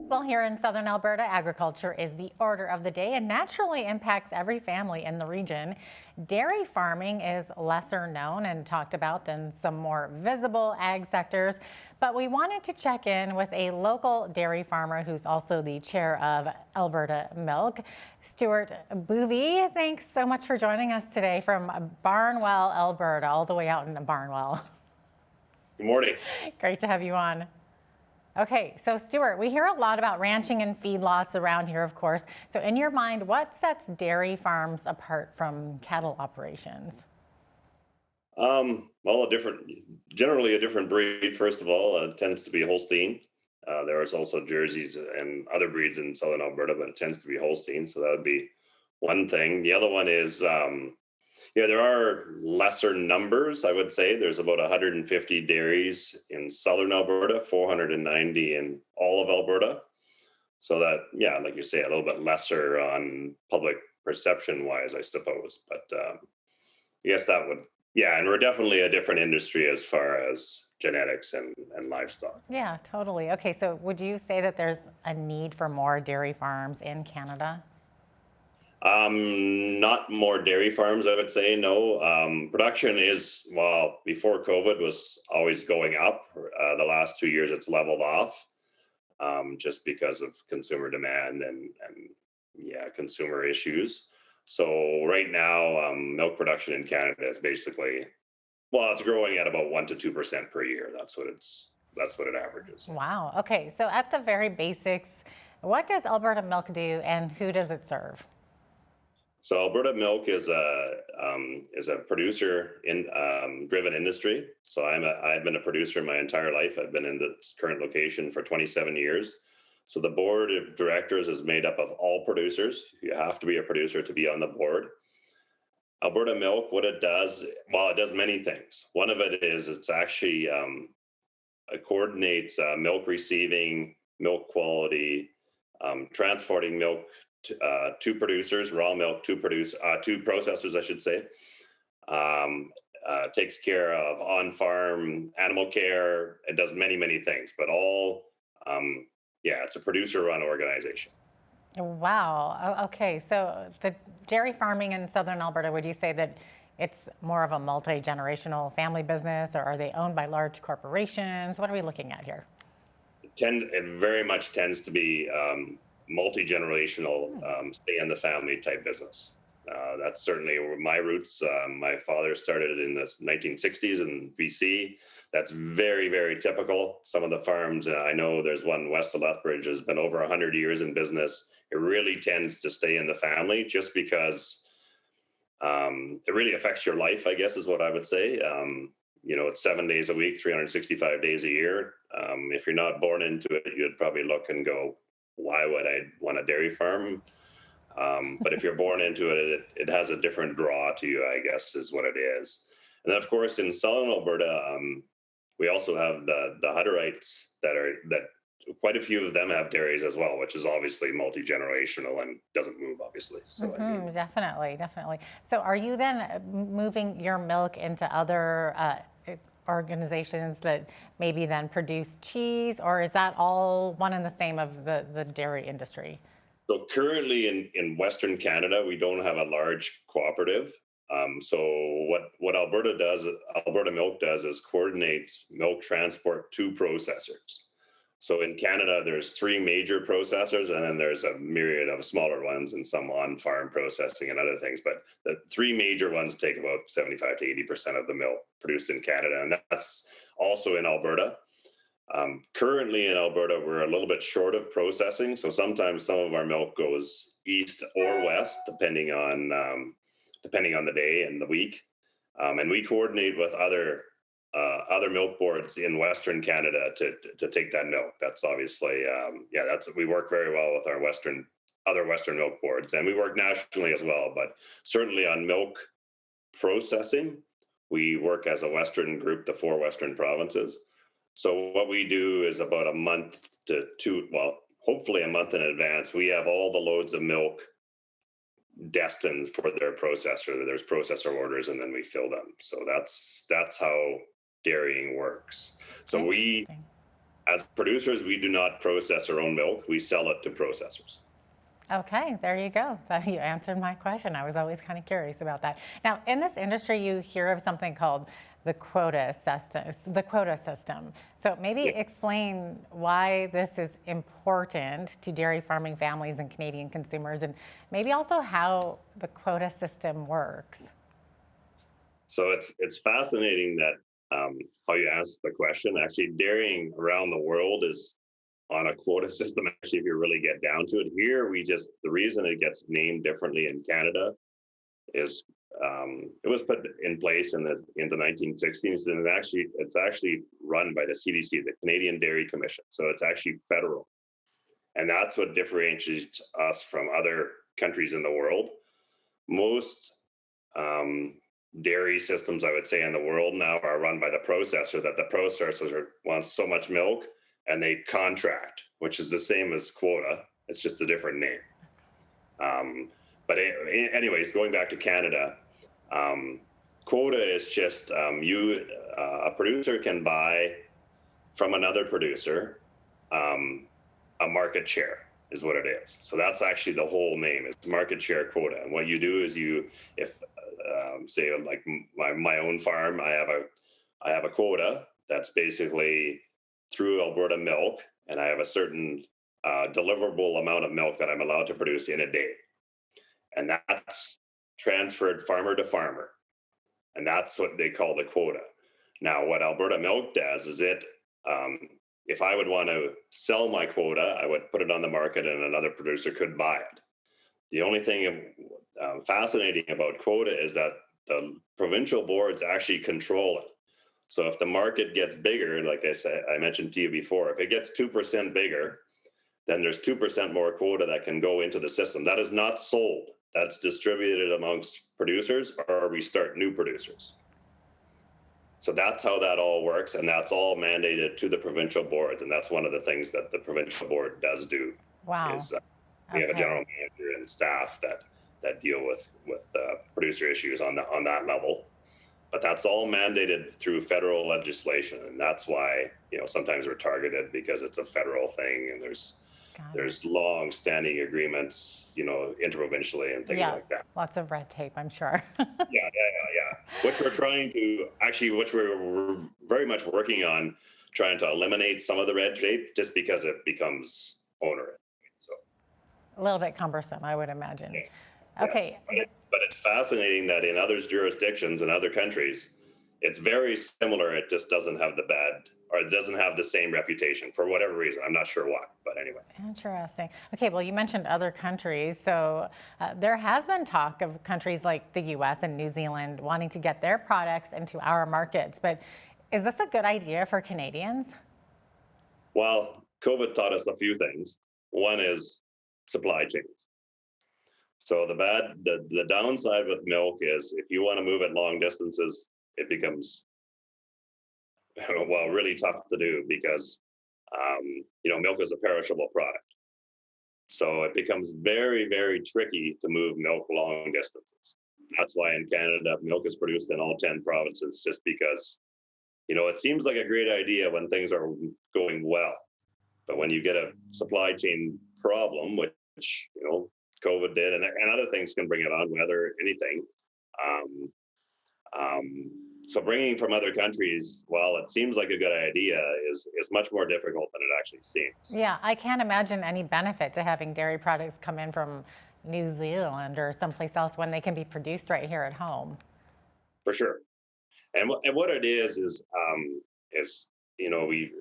Well, here in southern Alberta, agriculture is the order of the day and naturally impacts every family in the region. Dairy farming is lesser known and talked about than some more visible ag sectors, but we wanted to check in with a local dairy farmer who's also the chair of Alberta Milk, Stuart Boovey. Thanks so much for joining us today from Barnwell, Alberta, all the way out in Barnwell. Good morning. Great to have you on. Okay, so Stuart, we hear a lot about ranching and feedlots around here, of course. So in your mind, what sets dairy farms apart from cattle operations? Well, generally a different breed, first of all. It tends to be Holstein. There is also Jerseys and other breeds in southern Alberta, but it tends to be Holstein. So that would be one thing. The other one is, there are lesser numbers, I would say. There's about 150 dairies in southern Alberta, 490 in all of Alberta. So that, like you say, a little bit lesser on public perception-wise, I suppose. But I guess that would, and we're definitely a different industry as far as genetics and livestock. Yeah, totally. Okay, so would you say that there's a need for more dairy farms in Canada? Not more dairy farms, I would say, no. Production is, before COVID was always going up. The last 2 years it's leveled off, just because of consumer demand and consumer issues. So right now, milk production in Canada is basically, it's growing at about 1% to 2% per year. That's what it averages. Wow. Okay. So at the very basics, what does Alberta Milk do and who does it serve? So Alberta Milk is a producer driven industry. So I've been a producer my entire life. I've been in this current location for 27 years. So the board of directors is made up of all producers. You have to be a producer to be on the board. Alberta Milk, what it does, it does many things. One of it is it's actually it coordinates milk receiving, milk quality, transporting milk to producers, raw milk to processors, I should say. Takes care of on-farm animal care. It does many, many things, but it's a producer-run organization. Wow. Okay. So the dairy farming in southern Alberta, would you say that it's more of a multi-generational family business, or are they owned by large corporations? What are we looking at here? It very much tends to be multi-generational, stay in the family type business. That's certainly my roots. My father started in the 1960s in BC. That's very, very typical. Some of the farms, I know there's one west of Lethbridge, has been over 100 years in business. It really tends to stay in the family just because it really affects your life, I guess, is what I would say. It's 7 days a week, 365 days a year. If you're not born into it, you'd probably look and go, why would I want a dairy farm? But if you're born into it, it has a different draw to you, I guess, is what it is. And then, of course, in southern Alberta, we also have the Hutterites that quite a few of them have dairies as well, which is obviously multi-generational and doesn't move, obviously. So Definitely. So are you then moving your milk into other organizations that maybe then produce cheese, or is that all one and the same of the dairy industry? So currently in Western Canada, we don't have a large cooperative. So what Alberta does, Alberta Milk does, is coordinates milk transport to processors. So in Canada, there's 3 major processors, and then there's a myriad of smaller ones and some on-farm processing and other things. But the 3 major ones take about 75 to 80% of the milk produced in Canada, and that's also in Alberta. Currently in Alberta, we're a little bit short of processing, so sometimes some of our milk goes east or west, depending on the day and the week. And we coordinate with other milk boards in Western Canada to take that milk. That's obviously, we work very well with our other Western milk boards, and we work nationally as well. But certainly on milk processing, we work as a Western group, the 4 Western provinces. So what we do is about a month to 2, well, hopefully a month in advance, we have all the loads of milk destined for their processor. There's processor orders, and then we fill them. So that's how dairying works. So we, as producers, we do not process our own milk. We sell it to processors. Okay, there you go. You answered my question. I was always kind of curious about that. Now, in this industry, you hear of something called the quota system. So maybe explain why this is important to dairy farming families and Canadian consumers, and maybe also how the quota system works. So it's fascinating that how you asked the question. Actually, dairying around the world is on a quota system. Actually, if you really get down to it, here the reason it gets named differently in Canada is it was put in place in the 1960s, and it's actually run by the CDC, the Canadian Dairy Commission. So it's actually federal, and that's what differentiates us from other countries in the world. Most dairy systems, I would say, in the world now are run by the processor. That the processor wants so much milk, and they contract, which is the same as quota. It's just a different name. But anyways, going back to Canada, quota is just a producer can buy from another producer a market share is what it is. So that's actually the whole name. It's market share quota. And what you do is say like my own farm, I have a quota that's basically through Alberta Milk, and I have a certain deliverable amount of milk that I'm allowed to produce in a day. And that's transferred farmer to farmer. And that's what they call the quota. Now, what Alberta Milk does is if I would want to sell my quota, I would put it on the market and another producer could buy it. The only thing fascinating about quota is that the provincial boards actually control it. So if the market gets bigger, like I mentioned to you before, if it gets 2% bigger, then there's 2% more quota that can go into the system. That is not sold. That's distributed amongst producers, or we start new producers. So that's how that all works, and that's all mandated to the provincial boards, and that's one of the things that the provincial board does do. Wow. Is we have a general manager and staff that deal with producer issues on that level. But that's all mandated through federal legislation, and that's why sometimes we're targeted because it's a federal thing, and there's long-standing agreements, interprovincially and things like that. Lots of red tape, I'm sure. Yeah. Which we're very much working on, trying to eliminate some of the red tape, just because it becomes onerous. So a little bit cumbersome, I would imagine. Yes. Okay. Yes. But it's fascinating that in other jurisdictions and other countries, it's very similar. It just doesn't have it doesn't have the same reputation for whatever reason. I'm not sure why, but anyway. Interesting. Okay, well, you mentioned other countries. So there has been talk of countries like the US and New Zealand wanting to get their products into our markets. But is this a good idea for Canadians? Well, COVID taught us a few things. One is supply chains. So the downside with milk is if you want to move it long distances, it becomes really tough to do because milk is a perishable product. So it becomes very, very tricky to move milk long distances. That's why in Canada, milk is produced in all 10 provinces, just because it seems like a great idea when things are going well, but when you get a supply chain problem, which COVID did, and other things can bring it on, weather, anything, Um, so bringing from other countries, while it seems like a good idea, is much more difficult than it actually seems. Yeah, I can't imagine any benefit to having dairy products come in from New Zealand or someplace else when they can be produced right here at home. For sure. And what it is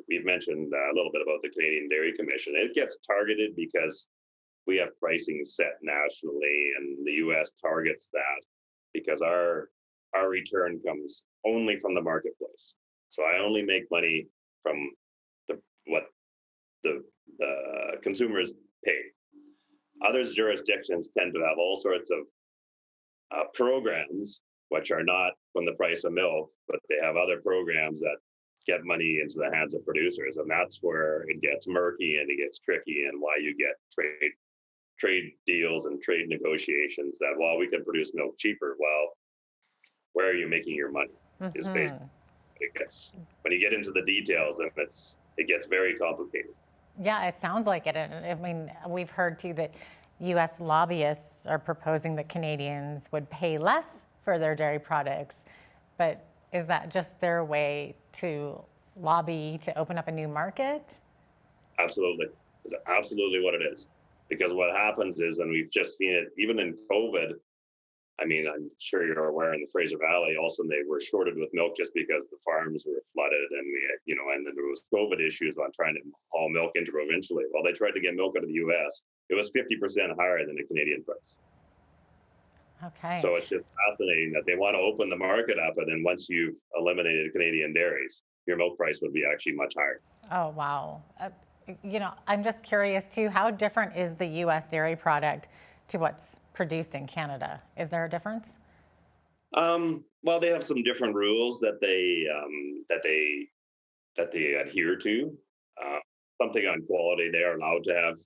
we've mentioned a little bit about the Canadian Dairy Commission. It gets targeted because we have pricing set nationally, and the U.S. targets that because our return comes only from the marketplace. So I only make money from what the consumers pay. Other jurisdictions tend to have all sorts of programs which are not from the price of milk, but they have other programs that get money into the hands of producers, and that's where it gets murky and it gets tricky, and why you get trade deals and trade negotiations that while we can produce milk cheaper, well, where are you making your money? Is based. It gets, when you get into the details, and it gets very complicated. Yeah, it sounds like it. And I mean, we've heard too that U.S. lobbyists are proposing that Canadians would pay less for their dairy products, but is that just their way to lobby to open up a new market? Absolutely. It's absolutely what it is. Because what happens is, and we've just seen it even in COVID, I mean, I'm sure you're aware in the Fraser Valley, also they were shorted with milk just because the farms were flooded, and and then there was COVID issues on trying to haul milk interprovincially. Well, they tried to get milk out of the U.S. It was 50% higher than the Canadian price. Okay. So it's just fascinating that they want to open the market up, and then once you've eliminated Canadian dairies, your milk price would be actually much higher. Oh, wow. I'm just curious too, how different is the U.S. dairy product to what's produced in Canada? Is there a difference? Well, they have some different rules that they adhere to. Something on quality, they are allowed to have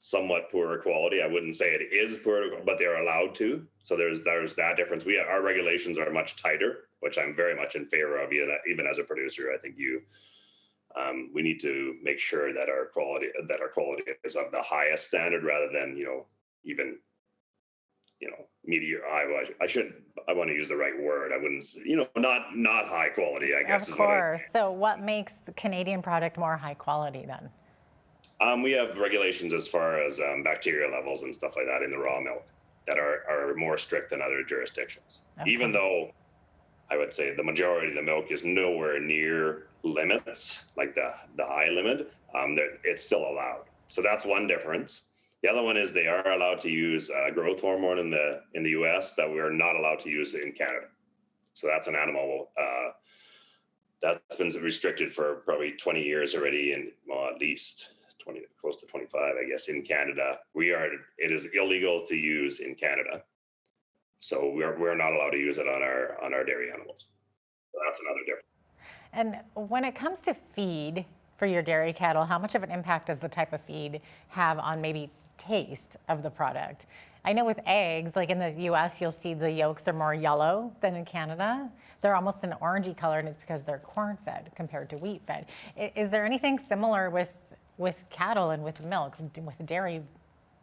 somewhat poorer quality. I wouldn't say it is poor, but they're allowed to. So there's that difference. Our regulations are much tighter, which I'm very much in favor of. Even as a producer, I think we need to make sure that our quality is of the highest standard, rather than even mediocre. I want to use the right word. I wouldn't, not high quality, I guess. Of course. So what makes the Canadian product more high quality then? We have regulations as far as bacteria levels and stuff like that in the raw milk that are more strict than other jurisdictions. Okay. Even though I would say the majority of the milk is nowhere near limits, like the high limit, it's still allowed. So that's one difference. The other one is they are allowed to use growth hormone in the U.S. that we are not allowed to use in Canada. So that's an animal that's been restricted for probably 20 years already, and at least 20, close to 25, I guess, in Canada. It is illegal to use in Canada. So we're not allowed to use it on our dairy animals. So that's another difference. And when it comes to feed for your dairy cattle, how much of an impact does the type of feed have on maybe taste of the product? I know with eggs, like in the US, you'll see the yolks are more yellow than in Canada. They're almost an orangey color, and it's because they're corn-fed compared to wheat-fed. Is there anything similar with cattle and with milk, with dairy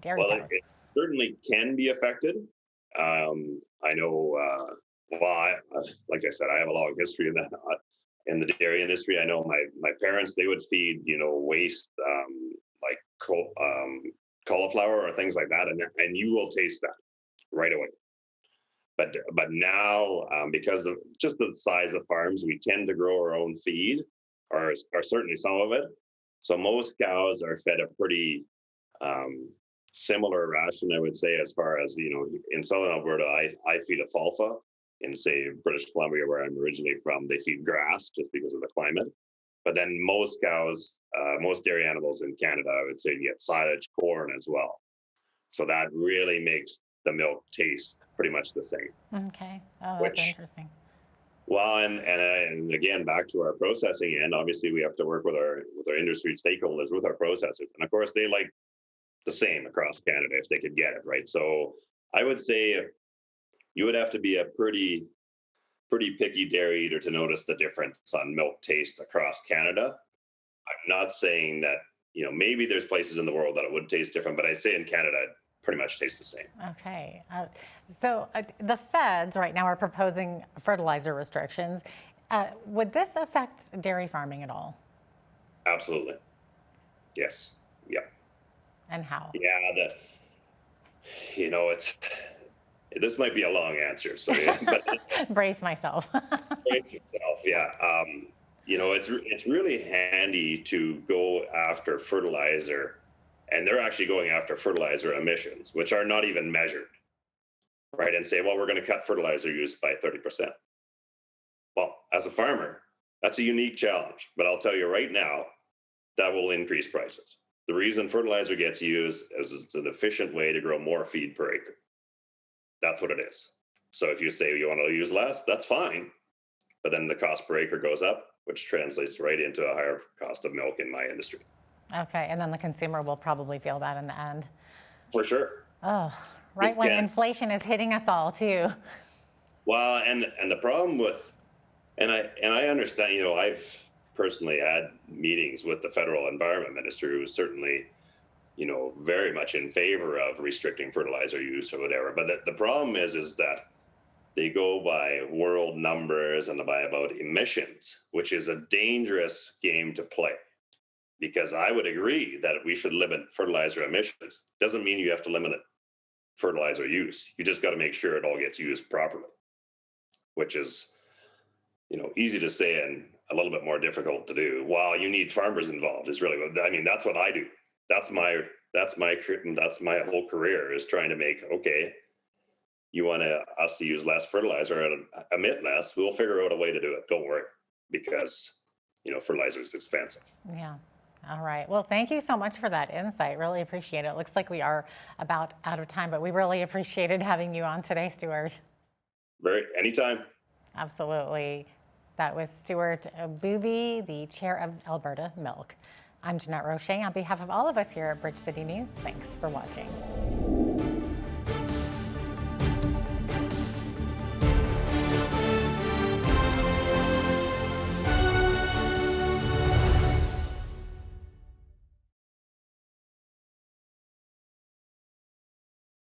cows? It certainly can be affected. I know, like I said, I have a long history in the dairy industry. I know my parents, they would feed, waste like cauliflower or things like that, and you will taste that right away. But now, because of just the size of farms, we tend to grow our own feed, or certainly some of it. So most cows are fed a pretty similar ration, I would say, as far as, in southern Alberta, I feed alfalfa. In, say, British Columbia, where I'm originally from, they feed grass just because of the climate. But then most cows, most dairy animals in Canada, I would say, get silage, corn as well. So that really makes the milk taste pretty much the same. Okay. Oh, that's interesting. Well, and again, back to our processing end, obviously we have to work with our industry stakeholders, with our processors. And of course, they like the same across Canada if they could get it, right? So I would say you would have to be a pretty picky dairy eater to notice the difference on milk taste across Canada. I'm not saying that, maybe there's places in the world that it would taste different, but I'd say in Canada, pretty much tastes the same. Okay. So the feds right now are proposing fertilizer restrictions. Would this affect dairy farming at all? Absolutely. Yes. Yep. And how? Yeah. This might be a long answer. So but brace myself. brace yourself. Yeah. It's really handy to go after fertilizer, and they're actually going after fertilizer emissions, which are not even measured, right? And say, well, we're going to cut fertilizer use by 30%. Well, as a farmer, that's a unique challenge. But I'll tell you right now, that will increase prices. The reason fertilizer gets used is it's an efficient way to grow more feed per acre. That's what it is. So if you say you want to use less, that's fine. But then the cost per acre goes up, which translates right into a higher cost of milk in my industry. Okay, and then the consumer will probably feel that in the end. For sure. Oh, right when inflation is hitting us all too. Well, and the problem with, and I understand, I've personally had meetings with the federal environment minister, who is certainly, very much in favor of restricting fertilizer use or whatever. But the problem is that they go by world numbers and by about emissions, which is a dangerous game to play. Because I would agree that we should limit fertilizer emissions. Doesn't mean you have to limit fertilizer use. You just got to make sure it all gets used properly, which is, easy to say and a little bit more difficult to do. While you need farmers involved, is really that's what I do. That's my whole career, is trying to make, okay, you want us to use less fertilizer and emit less, we'll figure out a way to do it. Don't worry, because fertilizer is expensive. Yeah. All right. Well, thank you so much for that insight. Really appreciate it. It looks like we are about out of time, but we really appreciated having you on today, Stuart. Anytime. Absolutely. That was Stuart Booby, the chair of Alberta Milk. I'm Jeanette Roche. On behalf of all of us here at Bridge City News, thanks for watching.